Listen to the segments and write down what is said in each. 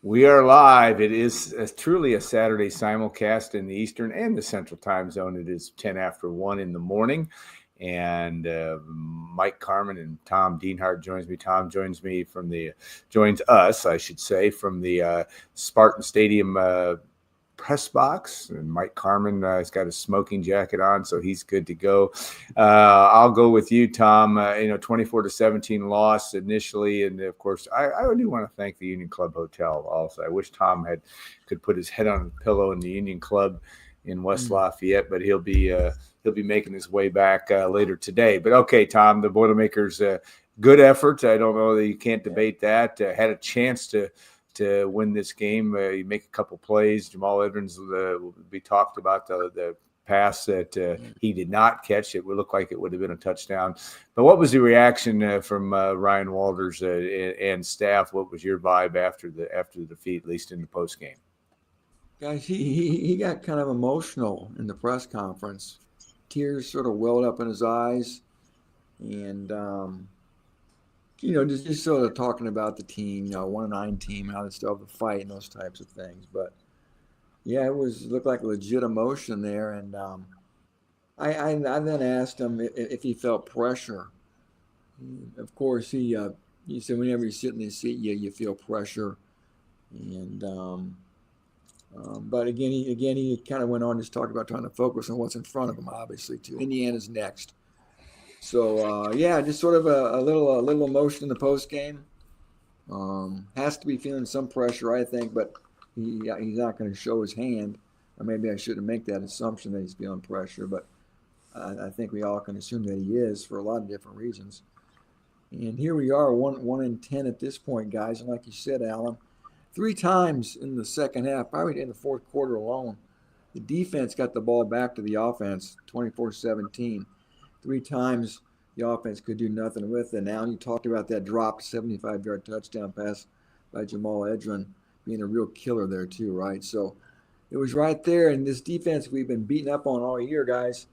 We are live. It is truly a Saturday simulcast in the Eastern and the Central time zone. It is 10 after 1 in the morning. And Mike Carmin and Tom Dienhart joins me. Tom joins us, I should say, from the Spartan Stadium press box, and Mike Carmin has got a smoking jacket on, so he's good to go. I'll go with you, Tom. 24-17 loss initially, and of course, I do want to thank the Union Club Hotel. Also, I wish Tom could put his head on a pillow in the Union Club in West Lafayette, but he'll be making his way back later today. But okay, Tom, the Boilermakers, good effort. I don't know that you can't debate that. Had a chance to win this game. You make a couple plays. Jamal Edmonds, we talked about the pass that he did not catch. It would look like it would have been a touchdown. But what was the reaction from Ryan Walters and staff? What was your vibe after the defeat, at least in the post game? Guys, he got kind of emotional in the press conference. Tears sort of welled up in his eyes, and just sort of talking about the team, 1-9 team, how they still have the fight and those types of things. But yeah, looked like legit emotion there. And I then asked him if he felt pressure. Of course, he said whenever you sit in the seat, you feel pressure. And but again, he kind of went on just talking about trying to focus on what's in front of him. Obviously, too. Indiana's next. So just sort of a little emotion in the post game. Has to be feeling some pressure, I think, but he's not going to show his hand. Or maybe I shouldn't make that assumption that he's feeling pressure, but I think we all can assume that he is for a lot of different reasons. And here we are, 1-10 at this point, guys. And like you said, Alan, 3 times in the second half, probably in the fourth quarter alone, the defense got the ball back to the offense, 24-17. 3 times the offense could do nothing with it. Now you talked about that dropped 75-yard touchdown pass by Jamal Edmonds being a real killer there too, right? So it was right there. And this defense we've been beating up on all year, guys,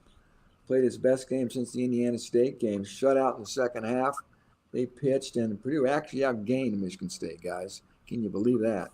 played its best game since the Indiana State game. Shut out in the second half. They pitched, and Purdue actually outgained Michigan State, guys. Can you believe that?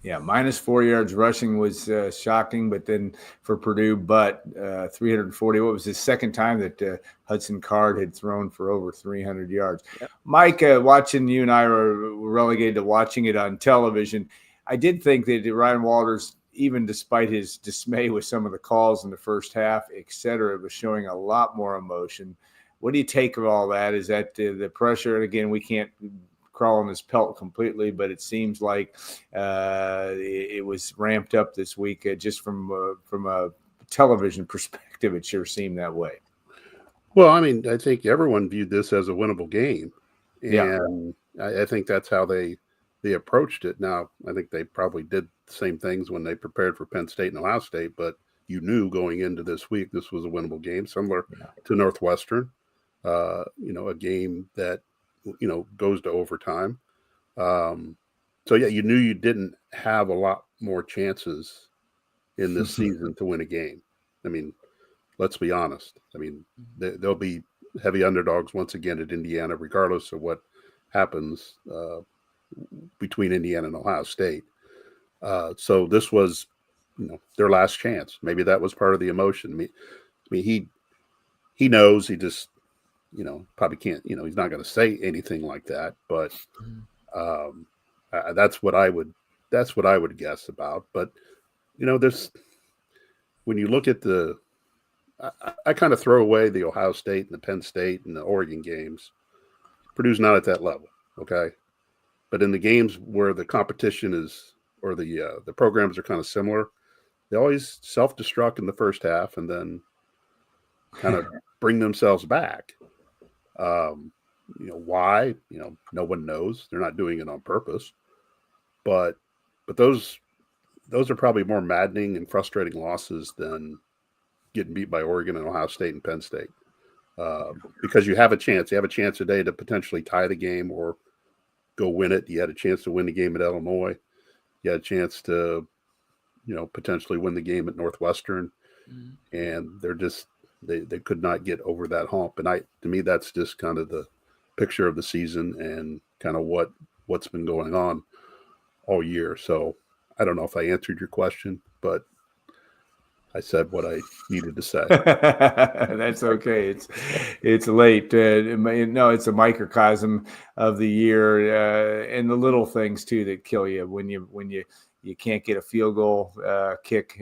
Yeah, minus 4 yards rushing was shocking, but then for Purdue, 340. What was the second time that Hudson Card had thrown for over 300 yards? Yep. Mike, watching you and I were relegated to watching it on television. I did think that Ryan Walters, even despite his dismay with some of the calls in the first half, et cetera, was showing a lot more emotion. What do you take of all that? Is that the pressure? And again, we can't crawl on his pelt completely, but it seems like it was ramped up this week. Just from a television perspective, it sure seemed that way. Well, I mean, I think everyone viewed this as a winnable game, and I think that's how they approached it. Now, I think they probably did the same things when they prepared for Penn State and Ohio State, but you knew going into this week this was a winnable game, similar to Northwestern. A game that goes to overtime. So you knew you didn't have a lot more chances in this season to win a game. I mean, let's be honest. I mean, there'll be heavy underdogs once again at Indiana, regardless of what happens between Indiana and Ohio State. So this was, their last chance. Maybe that was part of the emotion. I mean, he knows. He just, probably can't. He's not going to say anything like that. But that's what I would guess about. But there's, when you look at I kind of throw away the Ohio State and the Penn State and the Oregon games. Purdue's not at that level, okay? But in the games where the competition is, or the programs are kind of similar, they always self-destruct in the first half and then kind of bring themselves back. Why? No one knows. They're not doing it on purpose. But those are probably more maddening and frustrating losses than getting beat by Oregon and Ohio State and Penn State. Because you have a chance. You have a chance today to potentially tie the game or go win it. You had a chance to win the game at Illinois. You had a chance to, potentially win the game at Northwestern. Mm-hmm. And they're just they could not get over that hump. And to me, that's just kind of the picture of the season and kind of what's been going on. all year. So I don't know if I answered your question, but I said what I needed to say. That's okay. It's late. No, it's a microcosm of the year, and the little things too that kill you when you can't get a field goal kick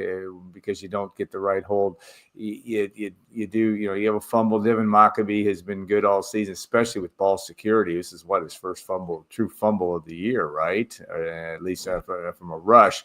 because you don't get the right hold. You do. You have a fumble. Devin Maccabee has been good all season, especially with ball security. This is his first true fumble of the year, right? At least from a rush.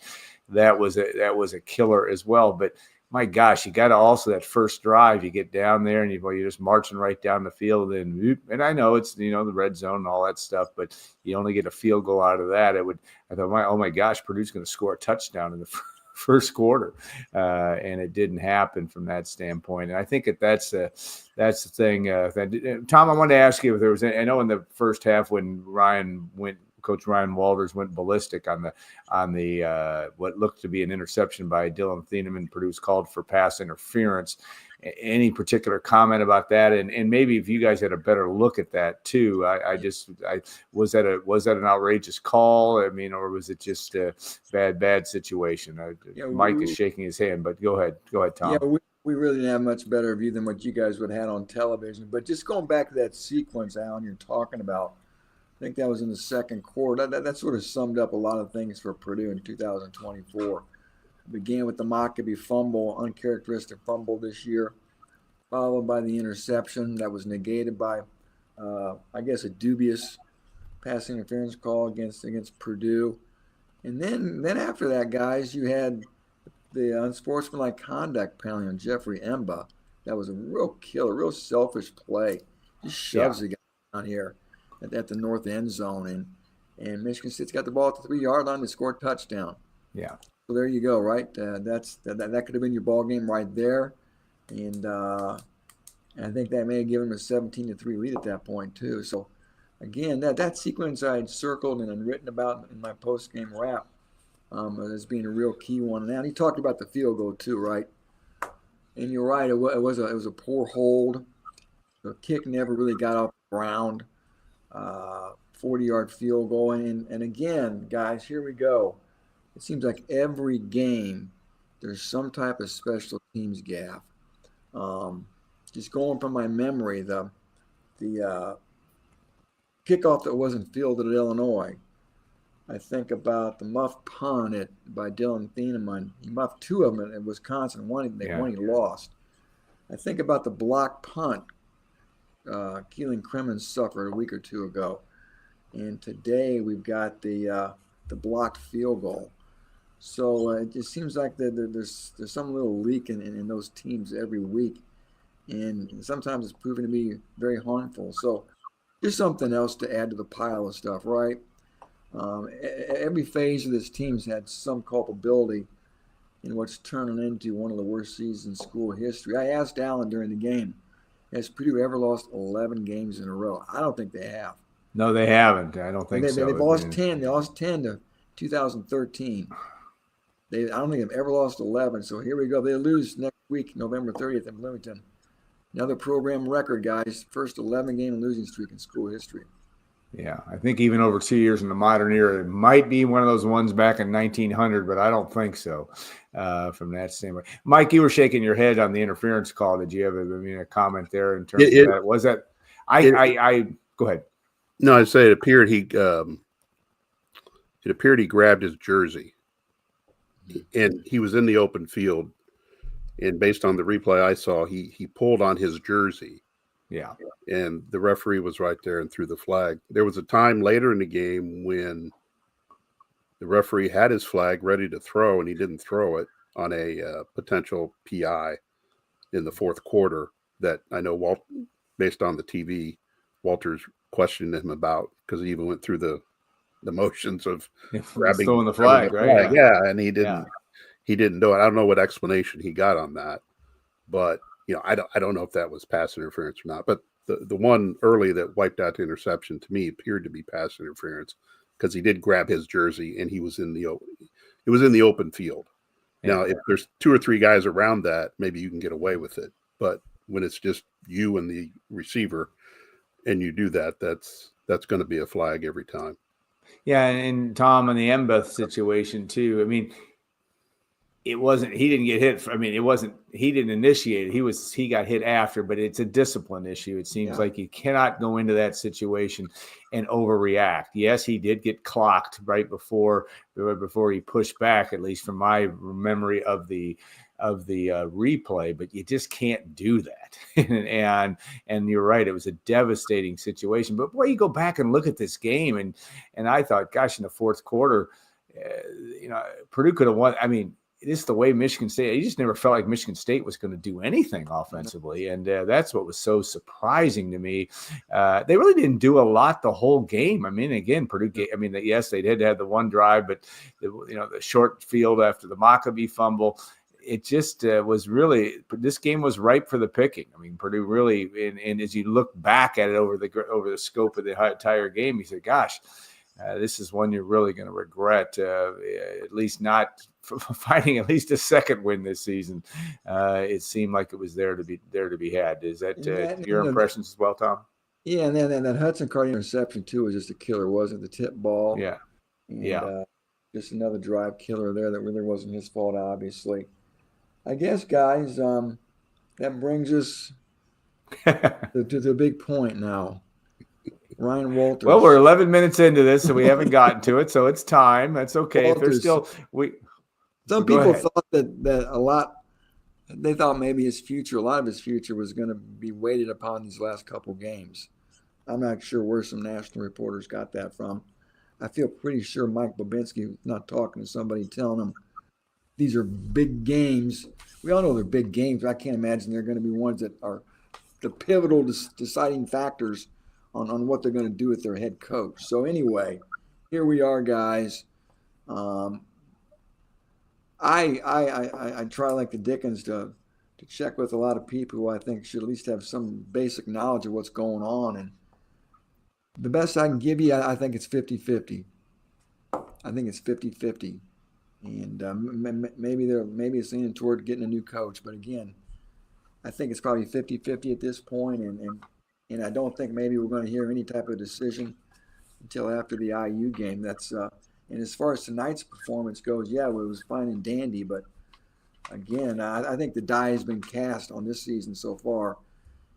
That was a killer as well, but. My gosh, you got to also that first drive, you get down there and you're just marching right down the field. And I know it's, the red zone and all that stuff, but you only get a field goal out of that. I thought, oh my gosh, Purdue's going to score a touchdown in the first quarter. And it didn't happen from that standpoint. And I think that's the thing. Tom, I wanted to ask you if there was, I know in the first half when Coach Ryan Walters went ballistic on the what looked to be an interception by Dylan Thieneman. Purdue's called for pass interference. Any particular comment about that? And maybe if you guys had a better look at that too. Was that an outrageous call? I mean, or was it just a bad situation? Mike is shaking his hand, but go ahead, Tom. Yeah, we really didn't have much better view than what you guys would have had on television. But just going back to that sequence, Alan, you're talking about. I think that was in the second quarter. That sort of summed up a lot of things for Purdue in 2024. It began with the Maccabee fumble, uncharacteristic fumble this year, followed by the interception that was negated by, I guess, a dubious passing interference call against Purdue. And then after that, guys, you had the unsportsmanlike conduct penalty on Jeffrey Emba. That was a real killer, real selfish play. Just shoves the guy down here at the north end zone, and Michigan State's got the ball at the 3-yard line to score a touchdown. Yeah. So there you go, right? That could have been your ball game right there, and I think that may have given them a 17-3 lead at that point too. So again, that sequence I had circled and written about in my post game wrap as being a real key one. Now he talked about the field goal too, right? And you're right, it was a poor hold. The kick never really got off the ground. 40-yard field goal. And again, guys, here we go. It seems like every game there's some type of special teams gaffe. Just going from my memory, the kickoff that wasn't fielded at Illinois. I think about the muff punt by Dylan Thieneman. He muffed 2 of them at Wisconsin. One he lost. I think about the block punt Keelan Crimmins suffered a week or 2 ago. And today we've got the blocked field goal. So it just seems like there's some little leak in those teams every week. And sometimes it's proven to be very harmful. So just something else to add to the pile of stuff, right? Every phase of this team's had some culpability in what's turning into one of the worst seasons in school history. I asked Alan during the game, has Purdue ever lost 11 games in a row? I don't think they have. No, they haven't. I don't think so. They've lost 10. They lost 10 to 2013. I don't think they've ever lost 11. So here we go. They lose next week, November 30th in Bloomington. Another program record, guys. First 11-game losing streak in school history. Yeah, I think even over 2 years in the modern era, it might be one of those ones back in 1900, but I don't think so from that standpoint. Mike, you were shaking your head on the interference call. Did you have a comment there in terms of that? Was that – I go ahead. No, I'd say it appeared he grabbed his jersey, and he was in the open field. And based on the replay I saw, he pulled on his jersey. Yeah. And the referee was right there and threw the flag. There was a time later in the game when the referee had his flag ready to throw, and he didn't throw it on a potential PI in the fourth quarter that I know based on the TV, Walters questioned him about, because he even went through the motions of grabbing throwing the flag, right? Yeah, and he didn't do it. I don't know what explanation he got on that, but I don't know if that was pass interference or not. But the one early that wiped out the interception to me appeared to be pass interference, because he did grab his jersey and it was in the open field. Yeah. Now, if there's 2 or 3 guys around that, maybe you can get away with it. But when it's just you and the receiver, and you do that, that's going to be a flag every time. Yeah, and Tom on the Embeth situation too. I mean, it wasn't, he didn't get hit. It wasn't, he didn't initiate it. He got hit after, but it's a discipline issue. It seems like you cannot go into that situation and overreact. Yes, he did get clocked right before he pushed back, at least from my memory of the replay, but you just can't do that. and you're right, it was a devastating situation. But boy, you go back and look at this game, and I thought, gosh, in the fourth quarter, Purdue could have won. I mean, this is the way Michigan State, you just never felt like Michigan State was going to do anything offensively. And that's what was so surprising to me. They really didn't do a lot the whole game. I mean, again, Purdue, yes, they did have the one drive, but the short field after the Maccabee fumble, it just was really, this game was ripe for the picking. I mean, Purdue really, and as you look back at it over the scope of the entire game, you say, gosh, this is one you're really going to regret, at least not finding at least a second win this season. It seemed like it was there to be had. Is that your impressions as well, Tom? Yeah, and then that Hudson Card interception too was just a killer, wasn't it? The tip ball. Yeah, and, just another drive killer there that really wasn't his fault, obviously. I guess, guys, that brings us to the big point now. Ryan Walters. Well, we're 11 minutes into this, so we haven't gotten to it, so it's time. That's okay. Walters, if there's still some people thought that they thought maybe a lot of his future was going to be weighted upon these last couple games. I'm not sure where some national reporters got that from. I feel pretty sure Mike Bobinski was not talking to somebody telling him these are big games. We all know they're big games, but I can't imagine they're going to be ones that are the pivotal deciding factors on what they're going to do with their head coach. So anyway, here we are, guys. I try like the Dickens to check with a lot of people who I think should at least have some basic knowledge of what's going on. And the best I can give you, I think it's 50-50. I think it's 50-50. And maybe it's leaning toward getting a new coach. But again, I think it's probably 50-50 at this point. And I don't think maybe we're going to hear any type of decision until after the IU game. And as far as tonight's performance goes, it was fine and dandy. But again, I think the die has been cast on this season so far.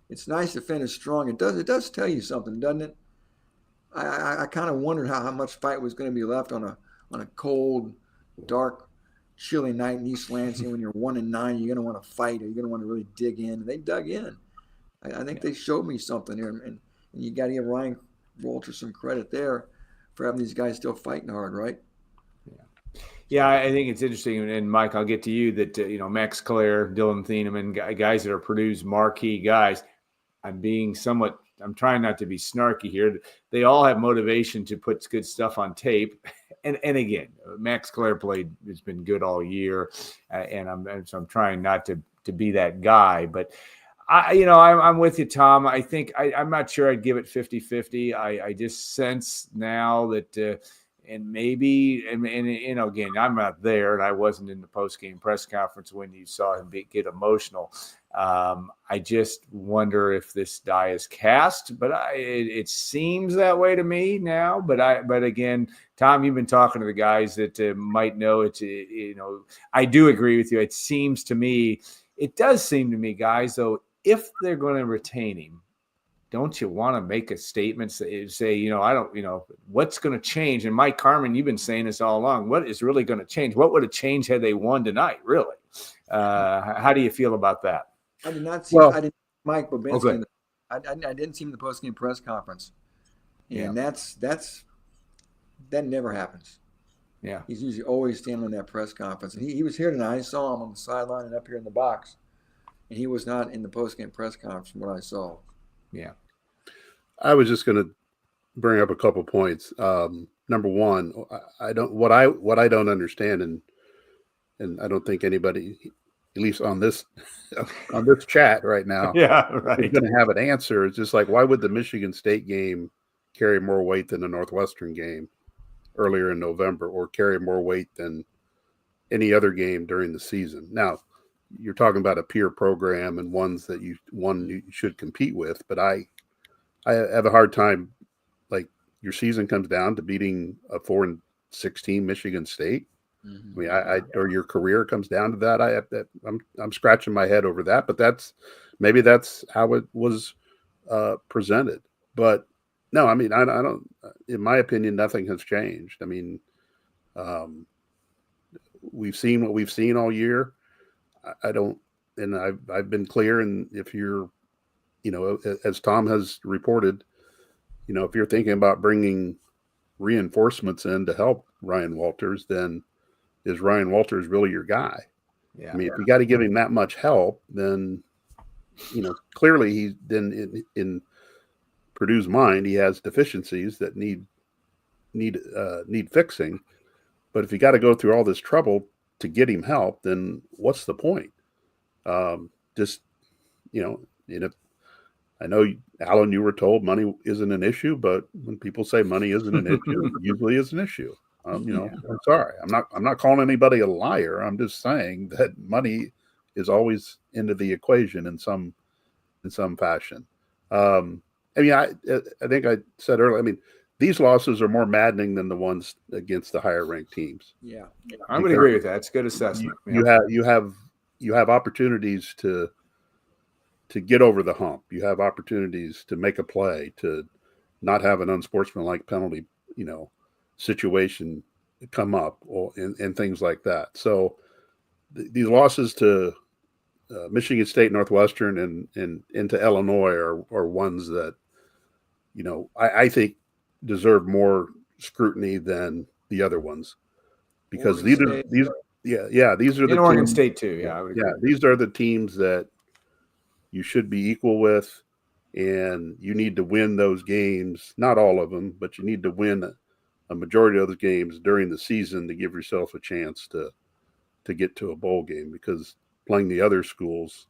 It's nice to finish strong. It does tell you something, doesn't it? I kind of wondered how much fight was going to be left on a cold, dark, chilly night in East Lansing. When you're 1-9, you're going to want to fight. Or you're going to want to really dig in. And they dug in. I think they showed me something here, and you got to give Ryan Walters some credit there for having these guys still fighting hard, right? Yeah, I think it's interesting, and Mike, I'll get to you that Max Clare, Dylan Thieneman, guys that are Purdue's marquee guys. I'm trying not to be snarky here. They all have motivation to put good stuff on tape, and again, Max Clare has been good all year, and I'm trying not to be that guy, but. I'm with you, Tom. I think I'm not sure I'd give it 50-50. I just sense now that, and maybe, and again, I'm not there, and I wasn't in the post-game press conference when you saw him get emotional. I just wonder if this die is cast, but it seems that way to me now. But again, Tom, you've been talking to the guys that might know it. I do agree with you. It does seem to me, guys, though. If they're going to retain him, don't you want to make a statement say, what's going to change? And Mike Carmin, you've been saying this all along. What is really going to change? What would have changed had they won tonight, really? How do you feel about that? I did not see Mike Bobinski. I didn't see him in the post-game press conference. And that never happens. Yeah. He's usually always standing in that press conference. And he was here tonight. I saw him on the sideline and up here in the box. And he was not in the post-game press conference from what I saw. Yeah. I was just going to bring up a couple points. Number one, what I don't understand, and I don't think anybody, at least on this chat right now, is going to have an answer. It's just like, why would the Michigan State game carry more weight than the Northwestern game earlier in November, or carry more weight than any other game during the season? Now, you're talking about a peer program and ones that you should compete with, but I have a hard time like your season comes down to beating a 4-16 Michigan State. Mhm. I mean, or your career comes down to that. I'm scratching my head over that, but maybe that's how it was presented. But no, I mean, I don't. In my opinion, nothing has changed. I mean, we've seen what we've seen all year. I don't, and I've been clear. And if you're, as Tom has reported, if you're thinking about bringing reinforcements in to help Ryan Walters, then is Ryan Walters really your guy? Yeah. I mean, if you got to give him that much help, then, clearly he's then in Purdue's mind, he has deficiencies that need fixing. But if you got to go through all this trouble to get him help, then what's the point? Just, I know, Alan, you were told money isn't an issue, but when people say money isn't an issue, it usually is an issue. I'm sorry. I'm not calling anybody a liar. I'm just saying that money is always into the equation in some fashion. I think I said earlier, I mean, these losses are more maddening than the ones against the higher ranked teams. Yeah. I would agree with that. It's a good assessment. You have opportunities to get over the hump. You have opportunities to make a play, to not have an unsportsmanlike penalty, situation come up, and things like that. So these losses to Michigan State, Northwestern, and into Illinois are ones that, I think deserve more scrutiny than the other ones, because these are the Oregon teams, State too. Yeah, I would agree. these are the teams that you should be equal with, and you need to win those games. Not all of them, but you need to win a majority of those games during the season to give yourself a chance to get to a bowl game, because playing the other schools,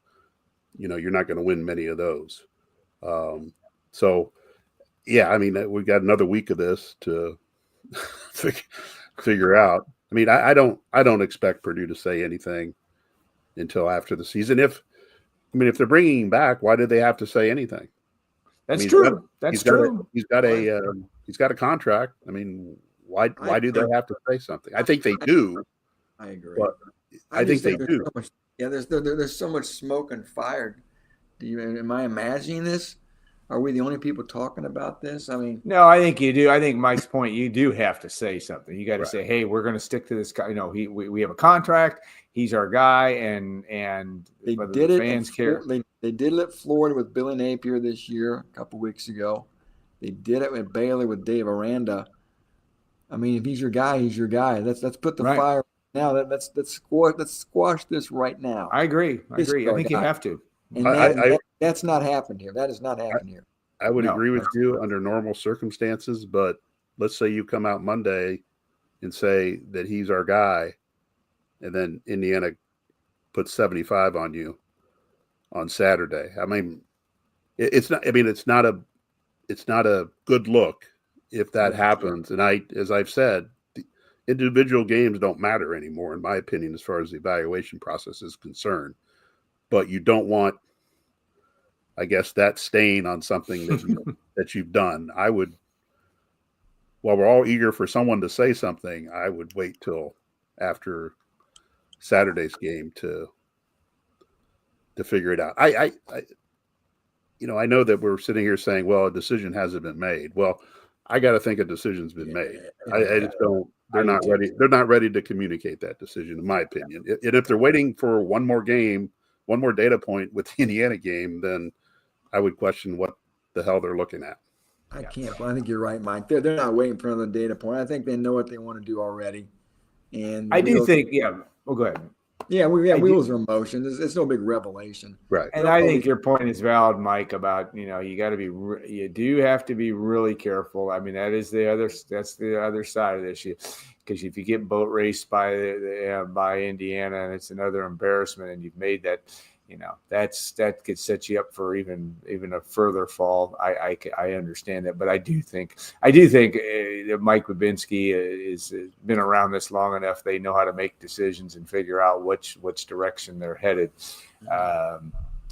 you're not going to win many of those. So yeah, I mean, we've got another week of this to figure out. I mean, I don't expect Purdue to say anything until after the season. If they're bringing him back, why did they have to say anything? That's true. That's true. He's got a contract. I mean, why do they have to say something? I think they do. I agree. But I think they do. There's so much smoke and fire. Am I imagining this? Are we the only people talking about this? I mean, no, I think you do. I think Mike's point, you do have to say something. You got to say, hey, we're going to stick to this guy. We have a contract. He's our guy, and they whether did the it. fans care. They did it at Florida with Billy Napier this year, a couple weeks ago. They did it with Baylor with Dave Aranda. I mean, if he's your guy, he's your guy. Let's put the fire now. Let's squash this right now. I agree. I think you have to. And that's not happened here. That has not happened here. I would agree with you under normal circumstances, but let's say you come out Monday and say that he's our guy, and then Indiana puts 75 on you on Saturday. I mean, it's not a good look if that happens. And as I've said, the individual games don't matter anymore, in my opinion, as far as the evaluation process is concerned. But you don't want, I guess, that stain on something that you've done. I would, while we're all eager for someone to say something, I would wait till after Saturday's game to figure it out. I know that we're sitting here saying, well, a decision hasn't been made. Well, I got to think a decision's been made. I just don't. They're not ready. They're not ready to communicate that decision, in my opinion. And if they're waiting for one more game, one more data point with the Indiana game, then I would question what the hell they're looking at. I can't. But I think you're right, Mike. They're not waiting for another data point. I think they know what they want to do already. And I do think, well, go ahead. Yeah, wheels are in motion. It's no big revelation, right? And I think your point is valid, Mike. About you do have to be really careful. I mean, that's the other side of this, because if you get boat raced by Indiana, and it's another embarrassment, and you've made that, that could set you up for even a further fall. I understand that, but I do think that Mike Babinski has been around this long enough. They know how to make decisions and figure out which direction they're headed.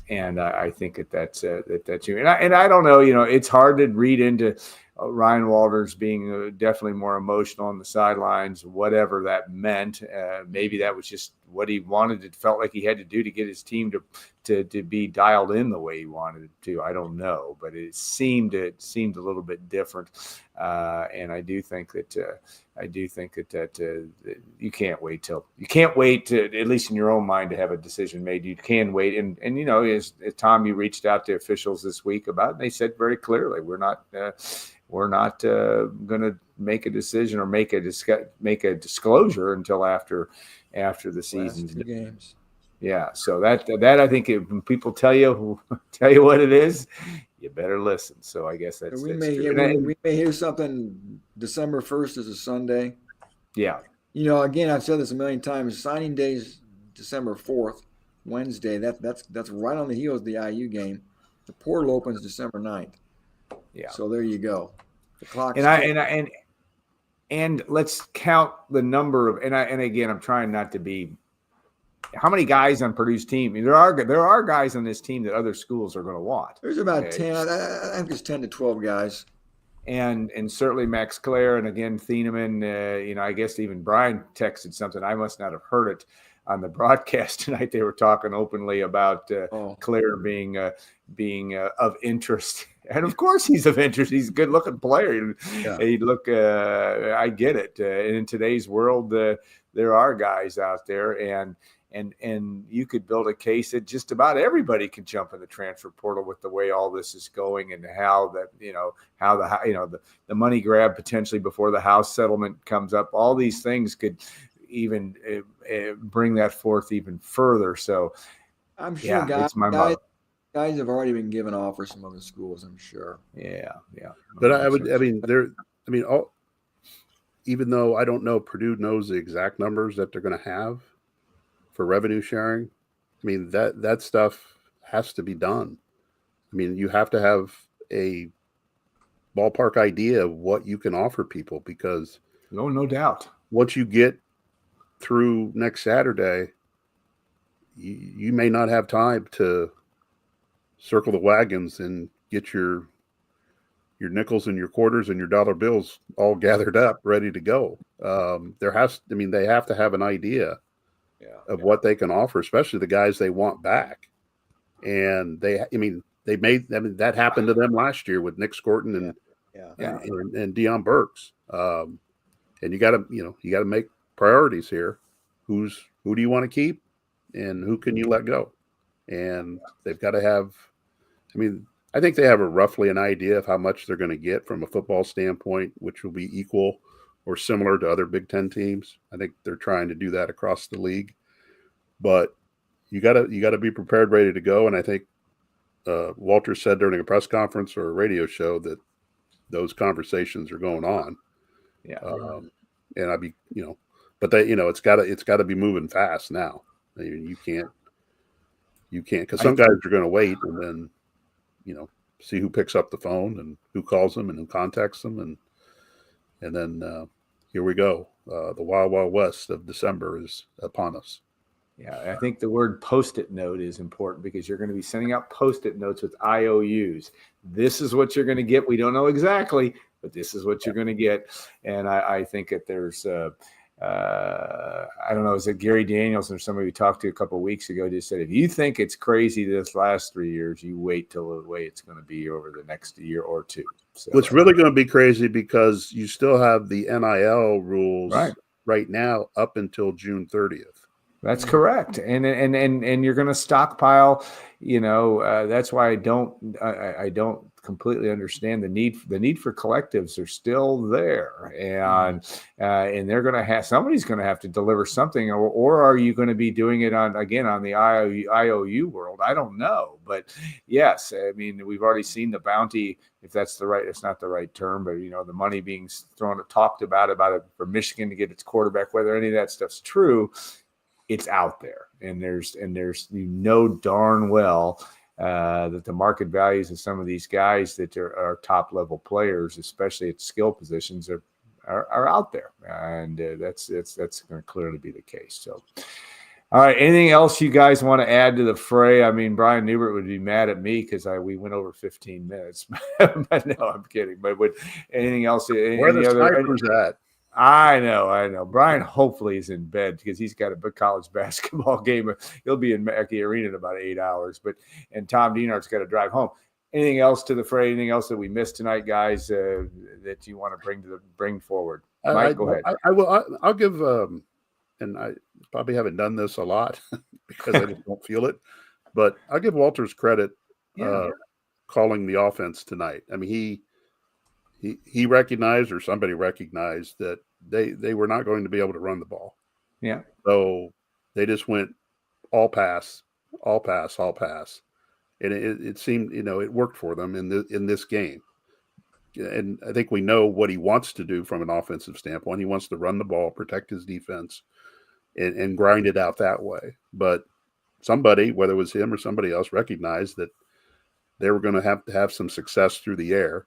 And I think that's you. And I don't know. It's hard to read into. Ryan Walters being definitely more emotional on the sidelines, whatever that meant. Maybe that was just what he wanted. It felt like he had to do to get his team to be dialed in the way he wanted it to. I don't know, but it seemed a little bit different. And I do think that you can't wait to, at least in your own mind, to have a decision made. You can wait, and as Tom, you reached out to officials this week about it, and they said very clearly, we're not going to make a decision or make a disclosure until after the season's games. Yeah, so that I think when people tell you what it is, you better listen. So I guess that's we true. We may hear something. December 1st is a Sunday. Yeah. Again, I've said this a million times. Signing day's December 4th, Wednesday. That's right on the heels of the IU game. The portal opens December 9th. Yeah. So there you go. The clock. And let's count the number of and again, I'm trying not to be. How many guys on Purdue's team? I mean, there are guys on this team that other schools are going to want. There's about 10. I think there's 10 to 12 guys. And certainly Max Clare, and again Thieneman. I guess even Brian texted something. I must not have heard it on the broadcast tonight. They were talking openly about Clare being of interest, and of course he's of interest. He's a good-looking player. Yeah. I get it. And in today's world, there are guys out there, and you could build a case that just about everybody can jump in the transfer portal with the way all this is going, and how the money grab potentially before the House settlement comes up. All these things could even bring that forth even further. So I'm sure guys have already been given offers from other schools, I'm sure. Yeah. But even though I don't know, Purdue knows the exact numbers that they're going to have for revenue sharing. I mean, that stuff has to be done. I mean, you have to have a ballpark idea of what you can offer people, because no doubt, once you get through next Saturday, you may not have time to circle the wagons and get your nickels and your quarters and your dollar bills all gathered up, ready to go. They have to have an idea of what they can offer, especially the guys they want back. And that happened to them last year with Nick Scorton and Deion Burks. And you got to make priorities here. Who do you want to keep, and who can you let go? And they've got to have. I think they have roughly an idea of how much they're going to get from a football standpoint, which will be equal or similar to other Big Ten teams. I think they're trying to do that across the league, but you got to be prepared, ready to go. And I think Walter said during a press conference or a radio show that those conversations are going on. Yeah. And but it's got to be moving fast now. I mean, you can't, because some guys are going to wait and then, see who picks up the phone and who calls them and who contacts them. And then here we go. The wild, wild west of December is upon us. Yeah, I think the word Post-it note is important, because you're going to be sending out Post-it notes with IOUs. This is what you're going to get. We don't know exactly, but this is what you're going to get. And I think that there's I don't know, is it Gary Daniels or somebody we talked to a couple of weeks ago just said, if you think it's crazy this last 3 years, you wait till the way it's going to be over the next year or two. So it's really going to be crazy, because you still have the NIL rules right now up until June 30th. That's correct. And you're going to stockpile, that's why I don't completely understand the need for collectives are still there, and they're going to have, somebody's going to have to deliver something, or are you going to be doing it on the IOU world? I don't know, but yes, I mean, we've already seen the bounty, if that's it's not the right term, but the money being talked about it for Michigan to get its quarterback. Whether any of that stuff's true, it's out there, and there's darn well that the market values of some of these guys that are top level players, especially at skill positions, are out there, and that's going to clearly be the case. So, All right. Anything else you guys want to add to the fray? I mean, Brian Newbert would be mad at me because we went over 15 minutes. But no, I'm kidding. But anything else? Where the snipers at? I know. Brian hopefully is in bed because he's got a big college basketball game. He'll be in Mackey Arena in about 8 hours. And Tom Dienhart's got to drive home. Anything else to the fray? Anything else that we missed tonight, guys? That you want to bring forward? Mike, go ahead. I will. I'll give. And I probably haven't done this a lot because I just don't feel it. But I'll give Walters credit calling the offense tonight. I mean, he recognized, or somebody recognized, that they were not going to be able to run the ball. Yeah. So they just went all pass. And it seemed, it worked for them in this game. And I think we know what he wants to do from an offensive standpoint. He wants to run the ball, protect his defense, and grind it out that way. But somebody, whether it was him or somebody else, recognized that they were going to have some success through the air.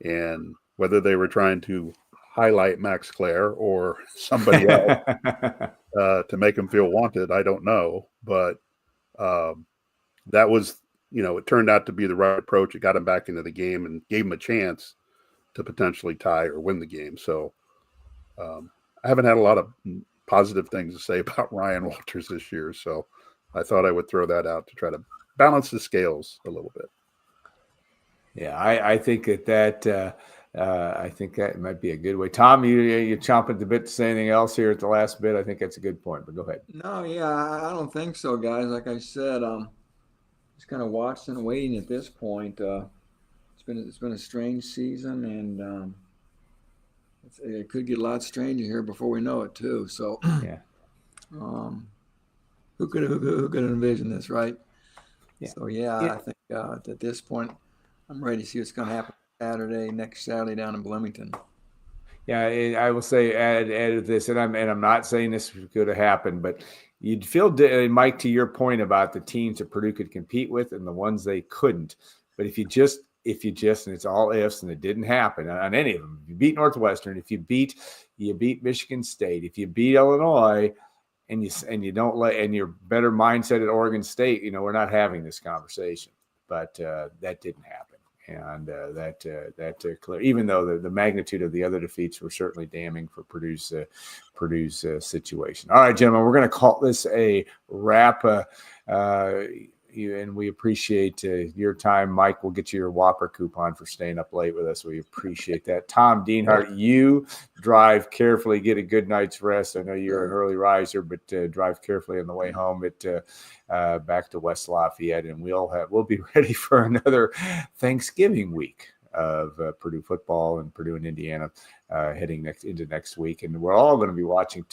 And whether they were trying to highlight Max Clare or somebody else to make him feel wanted, I don't know. But that was, it turned out to be the right approach. It got him back into the game and gave him a chance to potentially tie or win the game. So I haven't had a lot of positive things to say about Ryan Walters this year. So I thought I would throw that out to try to balance the scales a little bit. Yeah, I think that I think that might be a good way. Tom, you chomping at the bit to say anything else here at the last bit? I think that's a good point, but go ahead. No, yeah, I don't think so, guys. Like I said, just kind of watching and waiting at this point. It's been a strange season, and it could get a lot stranger here before we know it too. So, yeah, who could envision this, right? Yeah. So I think at this point, I'm ready to see what's going to happen next Saturday down in Bloomington. Yeah, I will say add to this, and I'm not saying this could have happened, but you'd feel, Mike, to your point about the teams that Purdue could compete with and the ones they couldn't. But if you just, and it's all ifs, and it didn't happen on any of them. If you beat Northwestern, if you beat Michigan State, if you beat Illinois, and you don't and your better mindset at Oregon State, we're not having this conversation. But that didn't happen. And that clear, even though the magnitude of the other defeats were certainly damning for Purdue's situation. All right, gentlemen, we're going to call this a wrap. And we appreciate your time. Mike, we'll get you your Whopper coupon for staying up late with us. We appreciate that. Tom Dienhart, you drive carefully, get a good night's rest. I know you're an early riser, but drive carefully on the way home back to West Lafayette, and we'll be ready for another Thanksgiving week of Purdue football and Purdue and Indiana heading into next week. And we're all going to be watching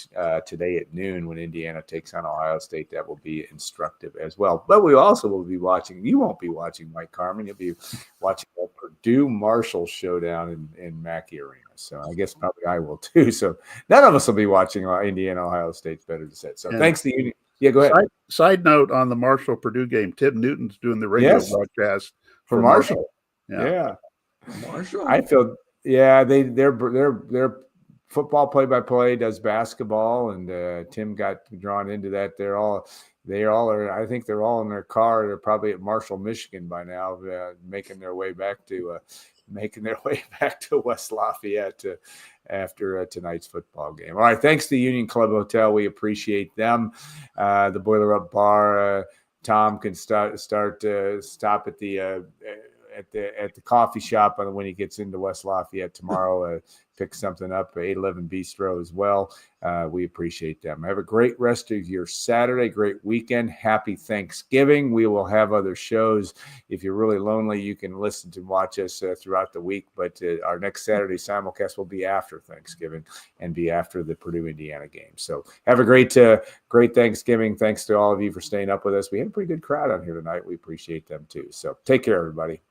today at noon when Indiana takes on Ohio State. That will be instructive as well. But we also will be watching, you won't be watching Mike Carmin, you'll be watching the Purdue-Marshall showdown in Mackey Arena. So I guess probably I will too. So none of us will be watching Indiana, Ohio State's better to say. So thanks to you. Yeah, go ahead. Side note on the Marshall-Purdue game, Tim Newton's doing the radio broadcast for Marshall. Yeah. Marshall. I feel their football play-by-play does basketball, and Tim got drawn into that. They all are. I think they're all in their car. They're probably at Marshall, Michigan by now, making their way back to West Lafayette after tonight's football game. All right, thanks to Union Club Hotel. We appreciate them. The Boiler Up Bar. Tom can stop at the coffee shop when he gets into West Lafayette tomorrow. Pick something up, 811 Bistro as well. We appreciate them. Have a great rest of your Saturday, great weekend. Happy Thanksgiving. We will have other shows. If you're really lonely, you can listen to watch us throughout the week. But our next Saturday simulcast will be after Thanksgiving and be after the Purdue-Indiana game. So have a great Thanksgiving. Thanks to all of you for staying up with us. We had a pretty good crowd on here tonight. We appreciate them too. So take care, everybody.